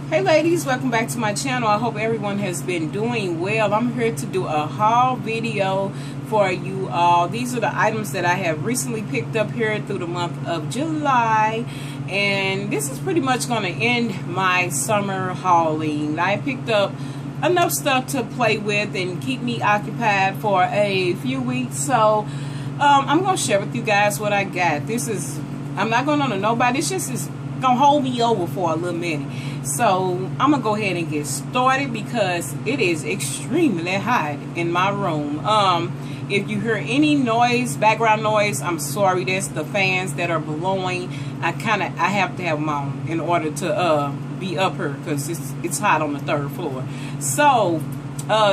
Hey ladies, welcome back to my channel. I hope everyone has been doing well. I'm here to do a haul video for you all. These are the items that I have recently picked up here through the month of July, and this is pretty much going to end my summer hauling. I picked up enough stuff to play with and keep me occupied for a few weeks, so I'm going to share with you guys what I got. I'm not going to nobody, it's just gonna hold me over for a little minute. So I'm gonna go ahead and get started because it is extremely hot in my room. If you hear any noise, background noise, I'm sorry, that's the fans that are blowing. I have to have them on in order to be up here because it's hot on the 3rd floor. So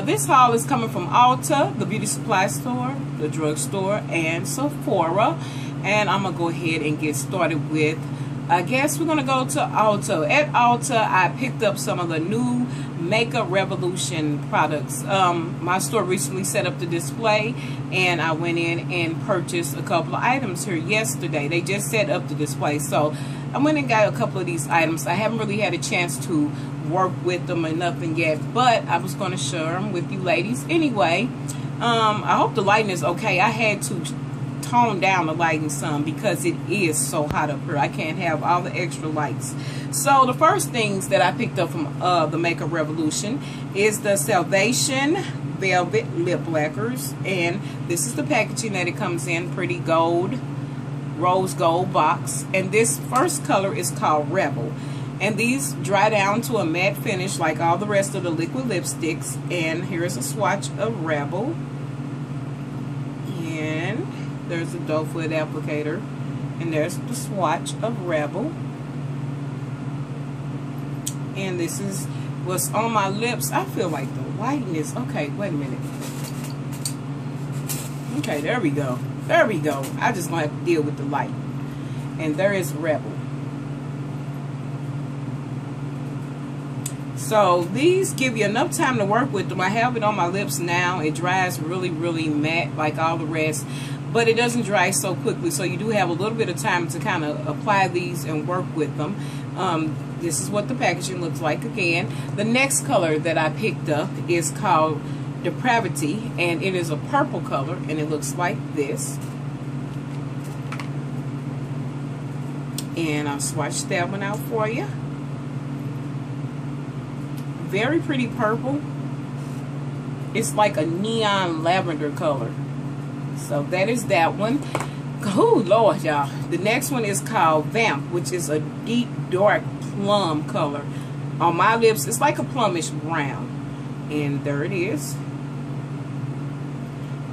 this haul is coming from Ulta, the beauty supply store, the drugstore, and Sephora. And I'm gonna go ahead and get started with, I guess we're going to go to Ulta. At Ulta, I picked up some of the new Makeup Revolution products. My store recently set up the display, and I went in and purchased a couple of items here yesterday. They just set up the display, so I went and got a couple of these items. I haven't really had a chance to work with them or nothing yet, but I was going to share them with you ladies anyway. I hope the lighting is okay. I had to tone down the lighting some because it is so hot up here. I can't have all the extra lights. So the first things that I picked up from the Makeup Revolution is the Salvation Velvet Lip Lacquers, and this is the packaging that it comes in, pretty gold, rose gold box. And this first color is called Rebel, and these dry down to a matte finish like all the rest of the liquid lipsticks. And here's a swatch of Rebel, and there's a doe foot applicator, and there's the swatch of Rebel. And this is what's on my lips. I feel like the lighting is okay. Wait a minute. Okay, there we go. There we go. I just gonna have to deal with the light. And there is Rebel. So these give you enough time to work with them. I have it on my lips now. It dries really, really matte like all the rest, but it doesn't dry so quickly, so you do have a little bit of time to kind of apply these and work with them. This is what the packaging looks like again. The next color that I picked up is called Depravity, and it is a purple color, and it looks like this. And I'll swatch that one out for you. Very pretty purple. It's like a neon lavender color. So that is that one. Oh Lord, y'all. The next one is called Vamp, which is a deep dark plum color. On my lips, it's like a plummish brown. And there it is.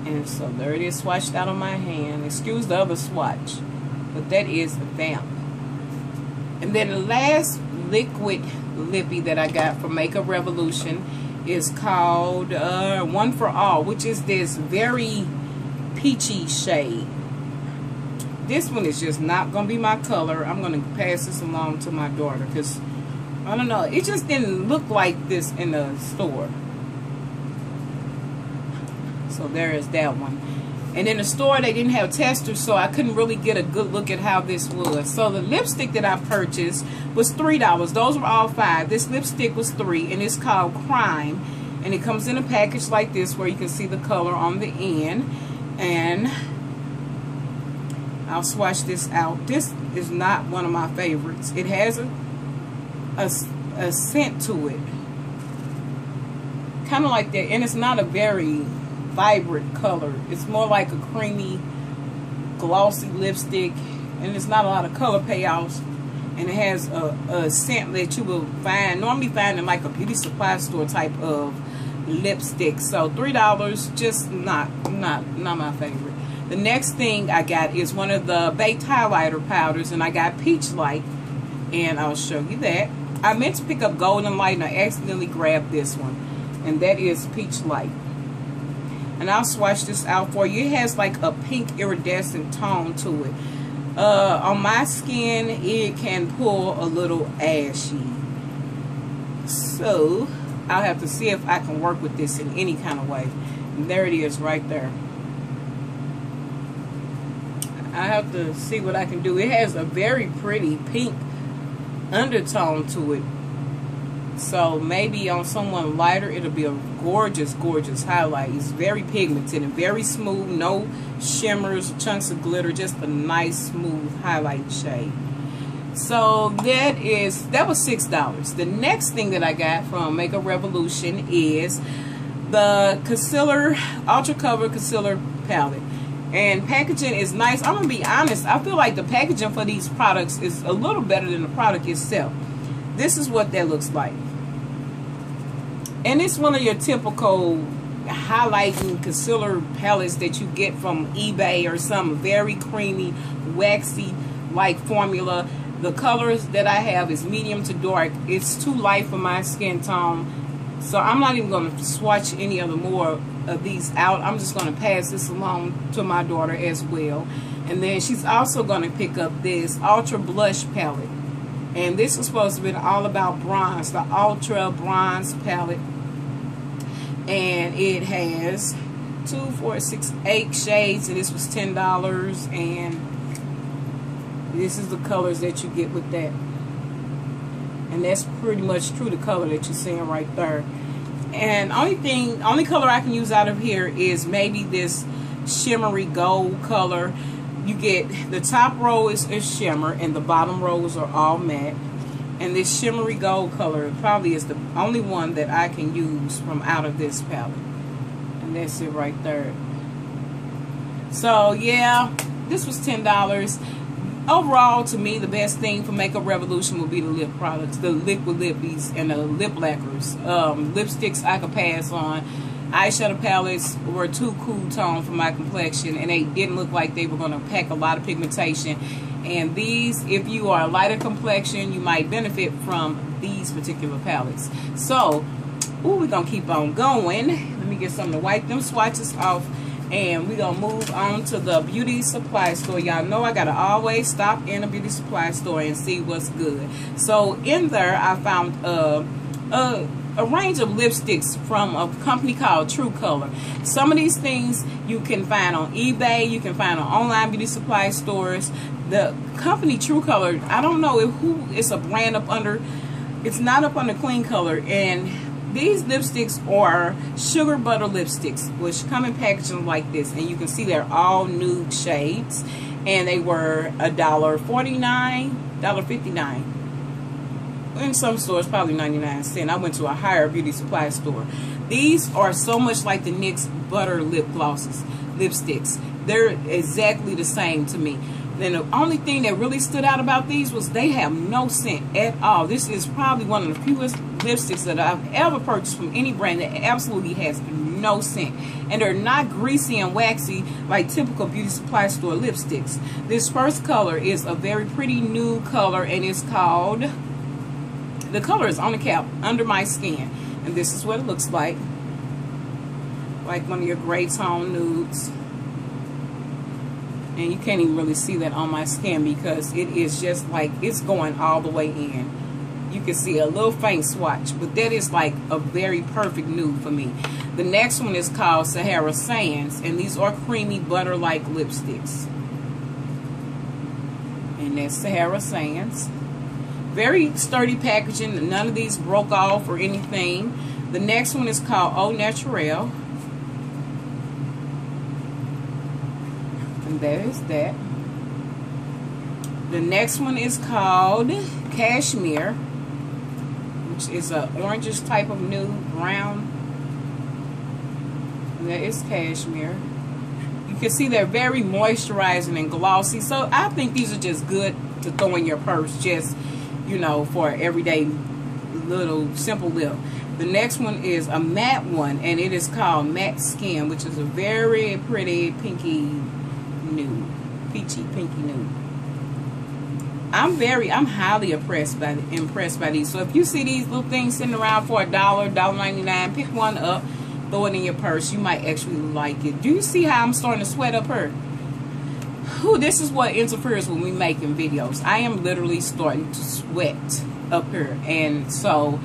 And so there it is, swatched out on my hand. Excuse the other swatch, but that is Vamp. And then the last liquid lippy that I got from Makeup Revolution is called One for All, which is this very peachy shade. This one is just not gonna be my color. I'm gonna pass this along to my daughter because I don't know, it just didn't look like this in the store. So there is that one. And in the store they didn't have testers, so I couldn't really get a good look at how this was. So the lipstick that I purchased was $3. Those were all $5. This lipstick was $3, and it's called Crime. And it comes in a package like this where you can see the color on the end. And I'll swatch this out. This is not one of my favorites. It has a scent to it, kind of like that, and it's not a very vibrant color. It's more like a creamy, glossy lipstick, and it's not a lot of color payoffs. And it has a scent that you will normally find in like a beauty supply store type of lipstick. So $3, just not my favorite. The next thing I got is one of the baked highlighter powders, and I got Peach Light, and I'll show you that. I meant to pick up Golden Light, and I accidentally grabbed this one, and that is Peach Light. And I'll swatch this out for you. It has like a pink iridescent tone to it. On my skin, it can pull a little ashy. So I'll have to see if I can work with this in any kind of way. And there it is right there. I have to see what I can do. It has a very pretty pink undertone to it. So maybe on someone lighter, it'll be a gorgeous, gorgeous highlight. It's very pigmented and very smooth. No shimmers, chunks of glitter. Just a nice, smooth highlight shade. So that was $6. The next thing that I got from Makeup Revolution is the concealer, Ultra Cover Concealer Palette. And packaging is nice. I'm going to be honest. I feel like the packaging for these products is a little better than the product itself. This is what that looks like. And it's one of your typical highlighting concealer palettes that you get from eBay or some very creamy, waxy like formula. The colors that I have is medium to dark. It's too light for my skin tone. So I'm not even going to swatch any of the more of these out. I'm just going to pass this along to my daughter as well. And then she's also going to pick up this Ultra Blush Palette. And this is supposed to be all about bronze, the Ultra Bronze Palette. And it has 2, 4, 6, 8 shades. And this was $10. And this is the colors that you get with that. And that's pretty much true, the color that you're seeing right there. And only color I can use out of here is maybe this shimmery gold color. You get the top row is shimmer and the bottom rows are all matte. And this shimmery gold color probably is the only one that I can use from out of this palette. And that's it right there. So yeah, this was $10. Overall, to me, the best thing for Makeup Revolution would be the lip products, the liquid lippies and the lip lacquers. Lipsticks I could pass on. Eyeshadow palettes were too cool tone for my complexion, and they didn't look like they were going to pack a lot of pigmentation. And these, if you are a lighter complexion, you might benefit from these particular palettes. So, we're going to keep on going. Let me get something to wipe them swatches off. And we're going to move on to the beauty supply store. Y'all know I got to always stop in a beauty supply store and see what's good. So in there, I found a range of lipsticks from a company called True Color. Some of these things you can find on eBay. You can find on online beauty supply stores. The company True Color, I don't know who it's a brand up under. It's not up under Clean Color. And these lipsticks are sugar butter lipsticks, which come in packaging like this, and you can see they're all nude shades, and they were $1.49, $1.59. In some stores, probably 99 cents. I went to a higher beauty supply store. These are so much like the NYX Butter Lip Glosses, lipsticks. They're exactly the same to me. And the only thing that really stood out about these was they have no scent at all. This is probably one of the fewest lipsticks that I've ever purchased from any brand that absolutely has no scent. And they're not greasy and waxy like typical beauty supply store lipsticks. This first color is a very pretty nude color, and it's called, the color is on the cap, Under My Skin. And this is what it looks like one of your gray tone nudes. And you can't even really see that on my skin because it is just like it's going all the way in. You can see a little faint swatch, but that is like a very perfect nude for me. The next one is called Sahara Sands, and these are creamy butter-like lipsticks. And that's Sahara Sands. Very sturdy packaging. None of these broke off or anything. The next one is called Au Naturel. And that is that. The next one is called Cashmere, which is a orangish type of nude brown. And that is Cashmere. You can see they're very moisturizing and glossy. So I think these are just good to throw in your purse, just, you know, for everyday little simple lip. The next one is a matte one, and it is called Matte Skin, which is a very pretty pinky nude, peachy pinky nude. I'm highly impressed by these. So if you see these little things sitting around for $1, $1.99, pick one up, throw it in your purse. You might actually like it. Do you see how I'm starting to sweat up here? Whew, this is what interferes with me making videos. I am literally starting to sweat up here, and so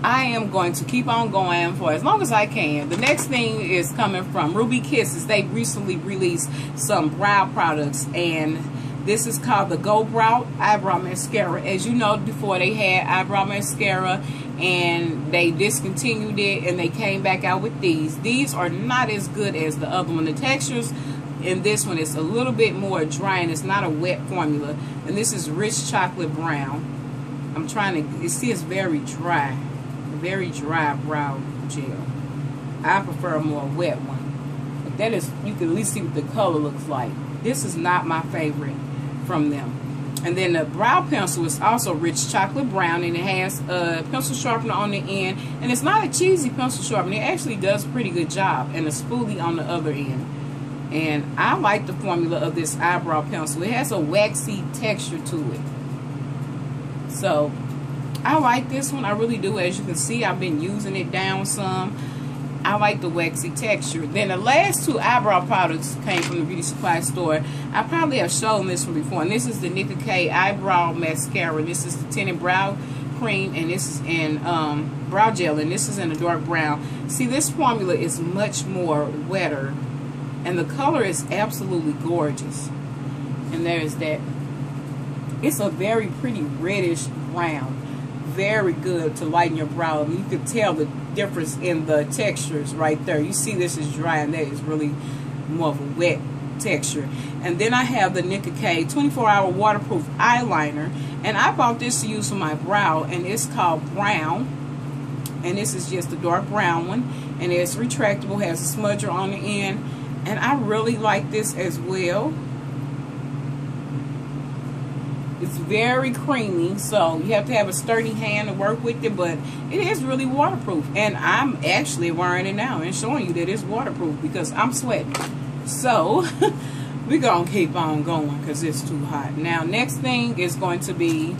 I am going to keep on going for as long as I can. The next thing is coming from Ruby Kisses. They recently released some brow products, and This is called the Go Brow Eyebrow Mascara. As you know, before they had eyebrow mascara and they discontinued it and they came back out with these. These are not as good as the other one. The textures in this one is a little bit more dry and it's not a wet formula. And this is Rich Chocolate Brown. I'm trying to, you see it's very dry brow gel. I prefer a more wet one. But that is, you can at least see what the color looks like. This is not my favorite from them. And then the brow pencil is also Rich Chocolate Brown, and it has a pencil sharpener on the end. And it's not a cheesy pencil sharpener. It actually does a pretty good job. And a spoolie on the other end. And I like the formula of this eyebrow pencil. It has a waxy texture to it. So, I like this one. I really do. As you can see, I've been using it down some. I like the waxy texture. Then the last two eyebrow products came from the beauty supply store. I probably have shown this one before. And this is the Nicka K Eyebrow Mascara. This is the tinted brow cream. And this is in brow gel. And this is in a dark brown. See, this formula is much more wetter. And the color is absolutely gorgeous. And there's that. It's a very pretty reddish brown. Very good to lighten your brow. I mean, you can tell the difference in the textures right there. You see this is dry and that is really more of a wet texture. And then I have the Nicka K 24-hour waterproof eyeliner. And I bought this to use for my brow. And it's called Brown. And this is just the dark brown one. And it's retractable. Has a smudger on the end. And I really like this as well. It's very creamy, so you have to have a sturdy hand to work with it, but it is really waterproof. And I'm actually wearing it now and showing you that it's waterproof because I'm sweating. So, we're going to keep on going because it's too hot. Now, next thing is going to be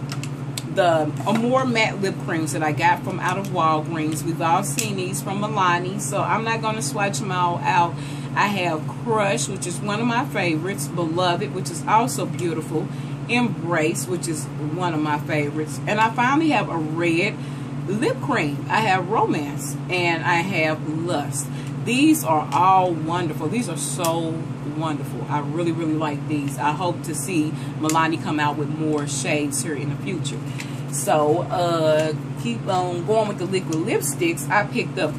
the more matte lip creams that I got from out of Walgreens. We've all seen these from Milani, so I'm not going to swatch them all out. I have Crush, which is one of my favorites. Beloved, which is also beautiful. Embrace, which is one of my favorites. And I finally have a red lip cream. I have Romance and I have Lust. These are all wonderful. These are so wonderful. I really, really like these. I hope to see Milani come out with more shades here in the future. So, keep on going with the liquid lipsticks. I picked up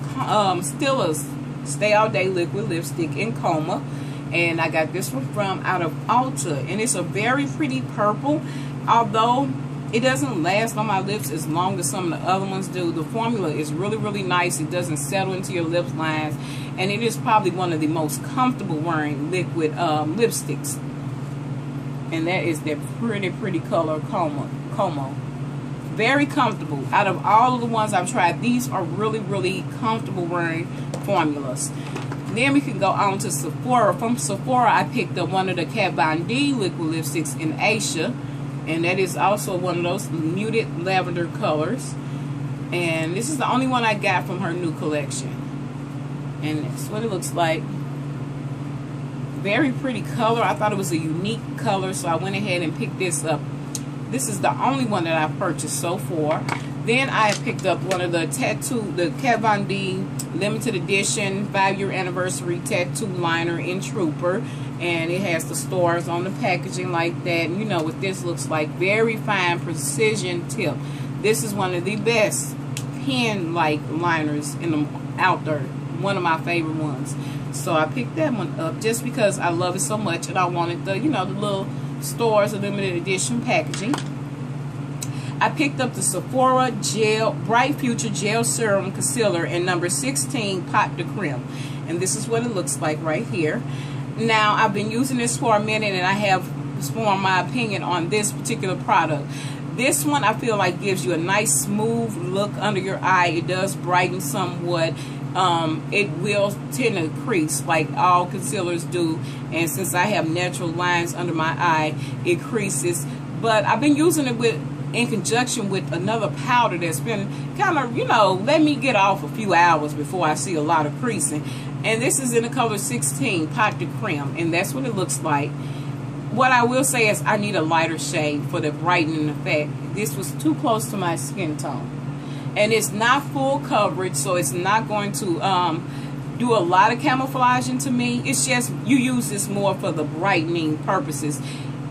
Stilla's Stay All Day liquid lipstick in Coma. And I got this one from out of Ulta. And it's a very pretty purple. Although it doesn't last on my lips as long as some of the other ones do. The formula is really, really nice. It doesn't settle into your lip lines. And it is probably one of the most comfortable wearing liquid lipsticks. And that is that pretty, pretty color Como. Very comfortable. Out of all of the ones I've tried, these are really, really comfortable wearing formulas. Then we can go on to Sephora. From Sephora, I picked up one of the Kat Von D liquid lipsticks in Asia. And that is also one of those muted lavender colors. And this is the only one I got from her new collection. And that's what it looks like. Very pretty color. I thought it was a unique color, so I went ahead and picked this up. This is the only one that I've purchased so far. Then I picked up one of the the Kat Von D limited edition 5-year anniversary tattoo liner in Trooper. And it has the stars on the packaging like that. And you know what this looks like. Very fine precision tip. This is one of the best pen-like liners out there. One of my favorite ones. So I picked that one up just because I love it so much. And I wanted the, you know, the little stars limited edition packaging. I picked up the Sephora Bright Future Gel Serum Concealer in number 16 Pot de Creme. And this is what it looks like right here. Now, I've been using this for a minute and I have formed my opinion on this particular product. This one I feel like gives you a nice smooth look under your eye. It does brighten somewhat. It will tend to crease like all concealers do. And since I have natural lines under my eye, it creases. But I've been using it in conjunction with another powder that's been kind of, you know, let me get off a few hours before I see a lot of creasing. And this is in the color 16, Pot de Creme, and that's what it looks like. What I will say is I need a lighter shade for the brightening effect. This was too close to my skin tone. And it's not full coverage, so it's not going to do a lot of camouflaging to me. It's just you use this more for the brightening purposes.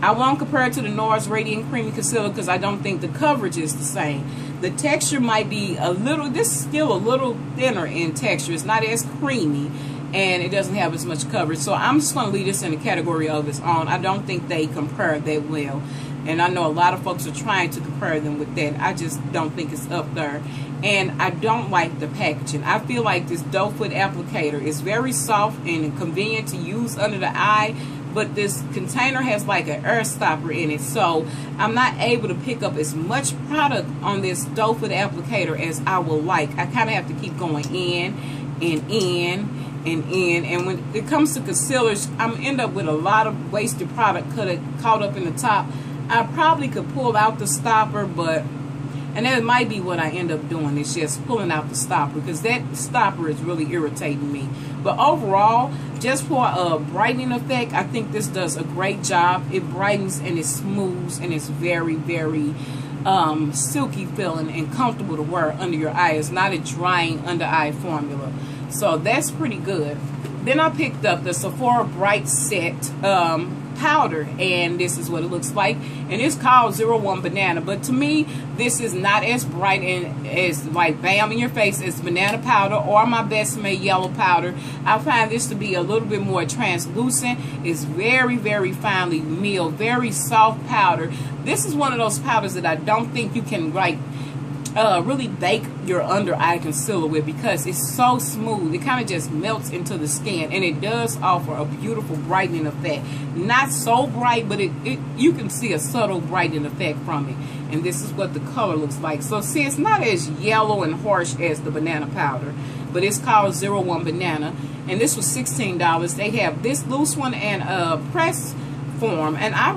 I won't compare it to the NARS Radiant Creamy Concealer because I don't think the coverage is the same. The texture might be a little, this is still a little thinner in texture. It's not as creamy, and it doesn't have as much coverage. So I'm just going to leave this in the category of its own. I don't think they compare that well. And I know a lot of folks are trying to compare them with that. I just don't think it's up there. And I don't like the packaging. I feel like this doe foot applicator is very soft and convenient to use under the eye, but this container has like an air stopper in it, so I'm not able to pick up as much product on this doe foot applicator as I would like. I kind of have to keep going in and in and in, and when it comes to concealers, I'm end up with a lot of wasted product caught up in the top. I probably could pull out the stopper, and that might be what I end up doing, is just pulling out the stopper, because that stopper is really irritating me. But overall, just for a brightening effect, I think this does a great job. It brightens and it smooths, and it's very, very silky feeling and comfortable to wear under your eye. It's not a drying under eye formula. So that's pretty good. Then I picked up the Sephora Bright Set powder, and this is what it looks like, and it's called 01 Banana, but to me this is not as bright and as like bam in your face as banana powder or my Best Made yellow powder. I find this to be a little bit more translucent. It's very, very finely milled, very soft powder. This is one of those powders that I don't think you can like really bake your under eye concealer with, because it's so smooth. It kind of just melts into the skin, and it does offer a beautiful brightening effect. Not so bright, but you can see a subtle brightening effect from it. And this is what the color looks like. So see, it's not as yellow and harsh as the banana powder, but it's called 01 Banana, and this was $16. They have this loose one and a pressed form, and I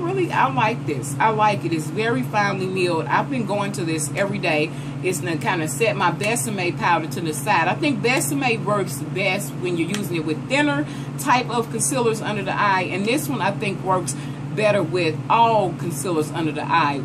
like this. I like it. It's very finely milled. I've been going to this every day. It's to kind of set my Best Made powder to the side. I think Best Made works best when you're using it with thinner type of concealers under the eye, and this one I think works better with all concealers under the eye.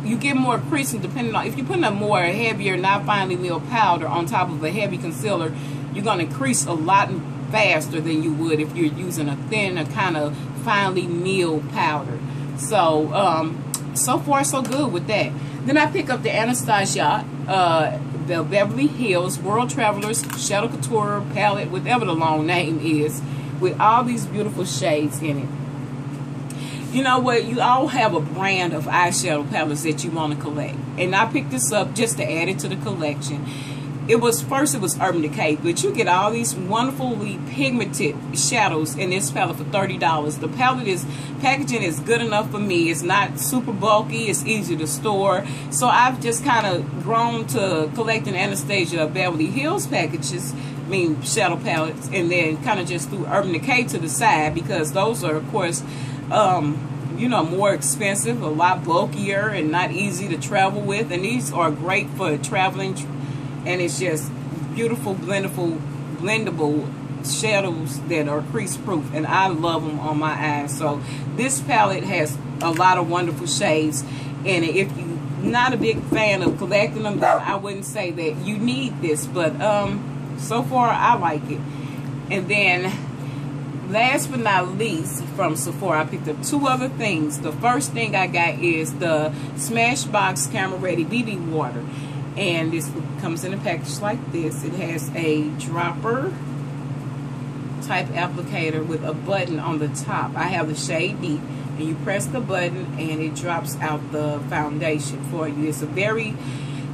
You get more creasing depending on, if you're putting a more heavier, not finely milled powder on top of a heavy concealer, you're going to crease a lot faster than you would if you're using a thinner kind of finely milled powder. So so far so good with that. Then I pick up the Anastasia the Beverly Hills World Travelers Shadow Couture palette, whatever the long name is, with all these beautiful shades in it. You know what, you all have a brand of eyeshadow palettes that you want to collect, and I picked this up just to add it to the collection. First it was Urban Decay, but you get all these wonderfully pigmented shadows in this palette for $30. The palette packaging is good enough for me. It's not super bulky. It's easy to store. So I've just kind of grown to collecting Anastasia Beverly Hills packages, shadow palettes, and then kind of just threw Urban Decay to the side, because those are, of course, you know, more expensive, a lot bulkier, and not easy to travel with. And these are great for traveling. And it's just beautiful, blendable shadows that are crease proof, and I love them on my eyes. So this palette has a lot of wonderful shades in it. If you're not a big fan of collecting them, then I wouldn't say that you need this, but so far I like it. And then last but not least, from Sephora, I picked up two other things. The first thing I got is the Smashbox Camera Ready BB Water. And this comes in a package like this. It has a dropper type applicator with a button on the top. I have the shade Deep, and you press the button and it drops out the foundation for you. It's a very,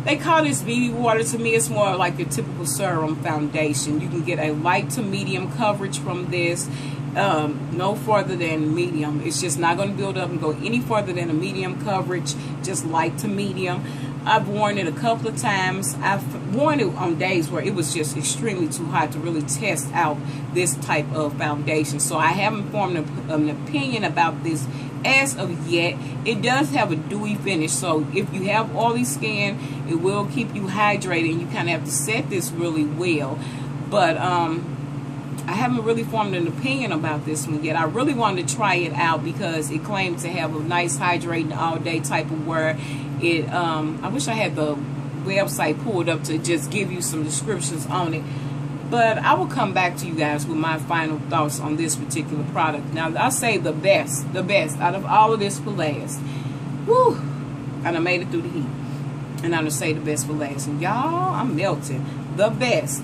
they call this BB water. To me, it's more like your typical serum foundation. You can get a light to medium coverage from this. No further than medium. It's just not going to build up and go any further than a medium coverage, just light to medium. I've worn it a couple of times. I've worn it on days where it was just extremely too hot to really test out this type of foundation. So I haven't formed an opinion about this as of yet. It does have a dewy finish, so if you have oily skin, it will keep you hydrated, and you kind of have to set this really well. But I haven't really formed an opinion about this one yet. I really wanted to try it out because it claimed to have a nice hydrating all day type of wear. I wish I had the website pulled up to just give you some descriptions on it. But I will come back to you guys with my final thoughts on this particular product. Now, I'll say the best out of all of this for last. Woo! And I made it through the heat. And I'm going to say the best for last. And y'all, I'm melting. The best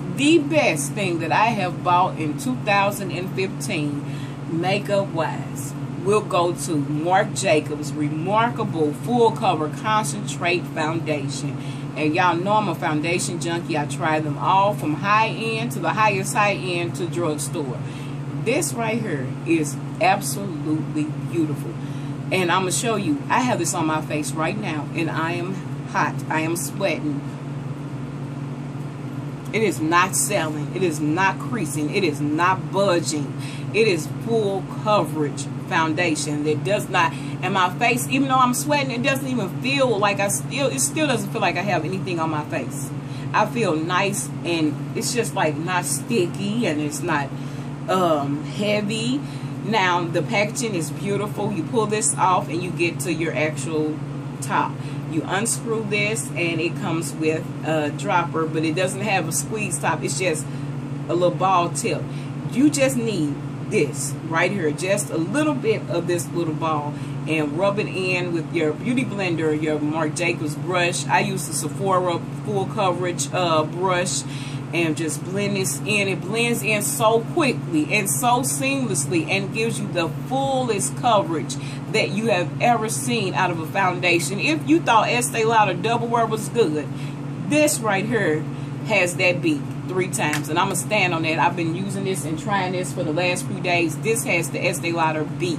thing that I have bought in 2015, makeup-wise, will go to Marc Jacobs Remarkable Full Cover Concentrate Foundation. And y'all know I'm a foundation junkie. I try them all from high end to the highest high end to drugstore. This right here is absolutely beautiful. And I'm going to show you. I have this on my face right now. And I am hot. I am sweating. It is not selling. It is not creasing. It is not budging. It is full coverage foundation that does not, and my face, even though I'm sweating, it doesn't even feel like it still doesn't feel like I have anything on my face. I feel nice, and it's just like not sticky, and it's not heavy. Now the packaging is beautiful. You pull this off and you get to your actual top. You unscrew this and it comes with a dropper, but it doesn't have a squeeze top. It's just a little ball tip. You just need this right here, just a little bit of this little ball, and rub it in with your beauty blender, your Marc Jacobs brush. I use the Sephora full coverage brush, and just blend this in. It blends in so quickly and so seamlessly and gives you the fullest coverage that you have ever seen out of a foundation. If you thought Estee Lauder Double Wear was good, this right here has that beat 3 times, and I'm gonna stand on that. I've been using this and trying this for the last few days. This has the Estee Lauder beat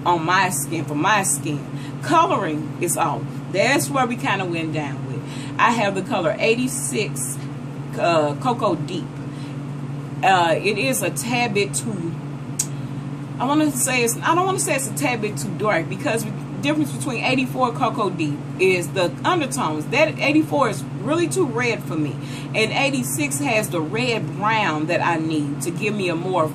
on my skin, for my skin. Coloring is off. That's where we kind of went down with. I have the color 86 Cocoa Deep. It is a tad bit too, I don't want to say it's a tad bit too dark, because the difference between 84 Cocoa Deep is the undertones. That 84 is really too red for me, and 86 has the red brown that I need to give me a more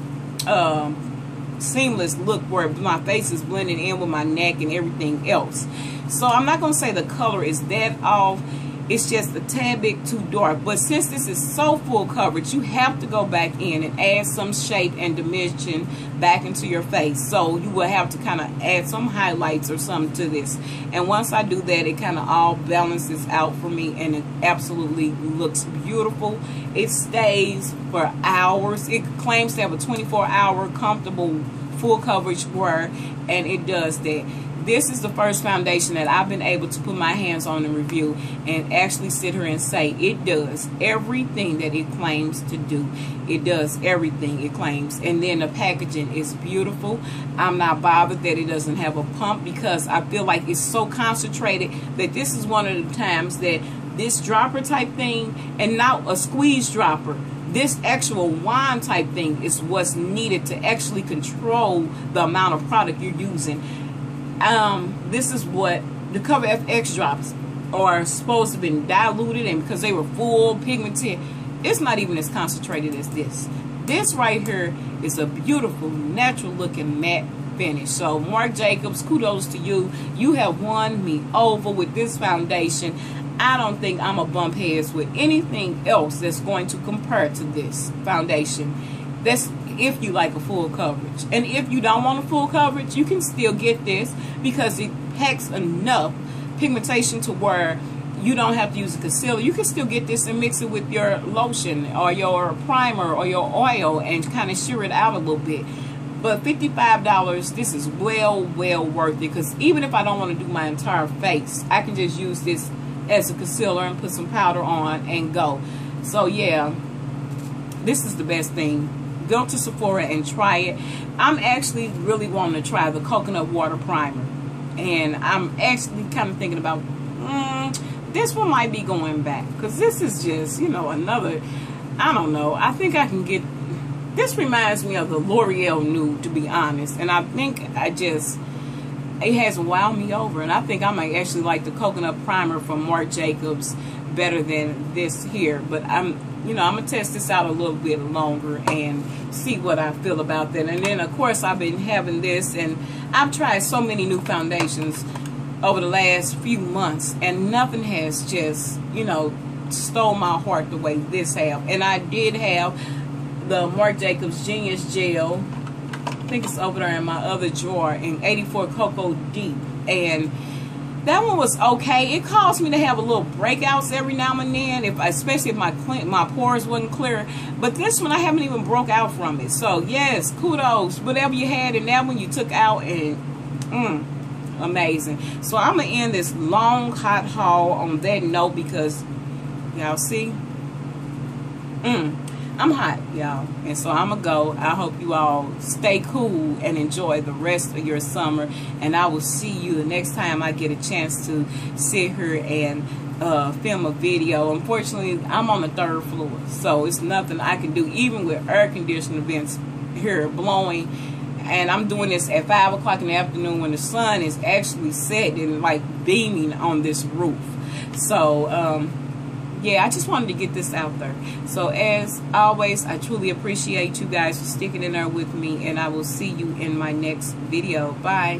seamless look where my face is blending in with my neck and everything else. So I'm not going to say the color is that off. It's just a tad bit too dark. But since this is so full coverage, you have to go back in and add some shape and dimension back into your face. So you will have to kind of add some highlights or something to this. And once I do that, it kind of all balances out for me, and it absolutely looks beautiful. It stays for hours. It claims to have a 24-hour comfortable full coverage wear, and it does that. This is the first foundation that I've been able to put my hands on and review and actually sit here and say it does everything that it claims to do. It does everything it claims. And then the packaging is beautiful. I'm not bothered that it doesn't have a pump, because I feel like it's so concentrated that this is one of the times that this dropper type thing, and not a squeeze dropper, this actual wand type thing is what's needed to actually control the amount of product you're using. This is what the Cover FX drops are supposed to have been diluted, and because they were full pigmented, it's not even as concentrated as this. This right here is a beautiful natural looking matte finish. So Marc Jacobs, kudos to you. You have won me over with this foundation. I don't think I'm a bump heads with anything else that's going to compare to this foundation. That's if you like a full coverage. And if you don't want a full coverage, you can still get this, because it packs enough pigmentation to where you don't have to use a concealer. You can still get this and mix it with your lotion or your primer or your oil and kind of sheer it out a little bit. But $55, this is well worth it, because even if I don't want to do my entire face, I can just use this as a concealer and put some powder on and go. So yeah, this is the best thing. Go to Sephora and try it. I'm actually really wanting to try the coconut water primer, and I'm actually kind of thinking about this one might be going back, because this is just, you know, another, I don't know, I think I can get, this reminds me of the L'Oreal Nude, to be honest, and I think it has wowed me over, and I think I might actually like the coconut primer from Marc Jacobs better than this here. But I'm gonna test this out a little bit longer and see what I feel about that. And then of course I've been having this, and I've tried so many new foundations over the last few months, and nothing has just, stole my heart the way this have. And I did have the Marc Jacobs Genius Gel. I think it's over there in my other drawer, in 84 Cocoa Deep. And that one was okay. It caused me to have a little breakouts every now and then, especially if my pores wasn't clear. But this one, I haven't even broke out from it. So yes, kudos. Whatever you had in that one, you took out, and amazing. So I'm gonna end this long hot haul on that note, because y'all see, I'm hot, y'all, and so I'm gonna go. I hope you all stay cool and enjoy the rest of your summer, and I will see you the next time I get a chance to sit here and film a video. Unfortunately, I'm on the 3rd floor, so it's nothing I can do, even with air conditioning vents here blowing. And I'm doing this at 5 o'clock in the afternoon when the sun is actually setting and like beaming on this roof. So yeah, I just wanted to get this out there. So as always, I truly appreciate you guys for sticking in there with me, and I will see you in my next video. Bye.